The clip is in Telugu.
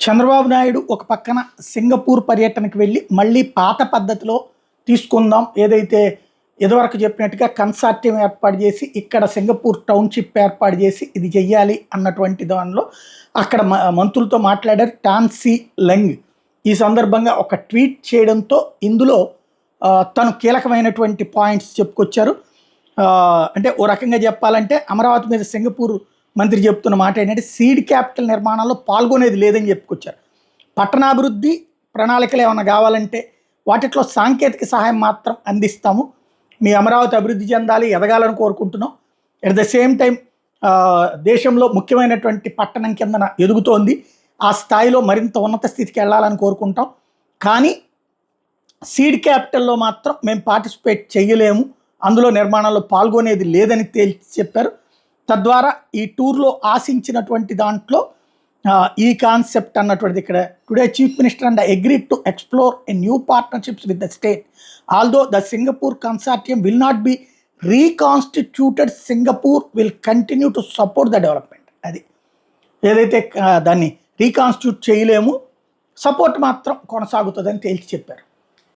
చంద్రబాబు నాయుడు ఒక పక్కన సింగపూర్ పర్యటనకు వెళ్ళి మళ్ళీ పాత పద్ధతిలో తీసుకుందాం, ఏదైతే ఇదివరకు చెప్పినట్టుగా కన్సార్టియం ఏర్పాటు చేసి ఇక్కడ సింగపూర్ టౌన్షిప్ ఏర్పాటు చేసి ఇది చెయ్యాలి అన్నటువంటి దానిలో అక్కడ మంత్రులతో మాట్లాడారు. టాన్సీ లెంగ్ ఈ సందర్భంగా ఒక ట్వీట్ చేయడంతో ఇందులో తను కీలకమైనటువంటి పాయింట్స్ చెప్పుకొచ్చారు. అంటే ఓ రకంగా చెప్పాలంటే అమరావతి మీద సింగపూర్ మంత్రి చెప్తున్న మాట ఏంటంటే సీడ్ క్యాపిటల్ నిర్మాణంలో పాల్గొనేది లేదని చెప్పుకొచ్చారు. పట్టణాభివృద్ధి ప్రణాళికలు ఏమైనా కావాలంటే వాటిలో సాంకేతిక సహాయం మాత్రం అందిస్తాము. మీ అమరావతి అభివృద్ధి చెందాలి, ఎదగాలని కోరుకుంటున్నాం. ఎట్ ద సేమ్ టైం దేశంలో ముఖ్యమైనటువంటి పట్టణం కిందన ఎదుగుతోంది, ఆ స్థాయిలో మరింత ఉన్నత స్థితికి వెళ్ళాలని కోరుకుంటాం. కానీ సీడ్ క్యాపిటల్లో మాత్రం మేము పార్టిసిపేట్ చేయలేము, అందులో నిర్మాణంలో పాల్గొనేది లేదని తేల్చి చెప్పారు. తద్వారా ఈ టూర్లో ఆశించినటువంటి దాంట్లో ఈ కాన్సెప్ట్ అన్నటువంటిది ఇక్కడ today chief minister and agreed to explore a new partnerships with the state although the Singapore consortium will not be reconstituted, Singapore will continue to support the development. అది ఏదైతే దాన్ని రీకాన్స్టిట్యూట్ చేయలేము, సపోర్ట్ మాత్రం కొనసాగుతుందని తేల్చి చెప్పారు.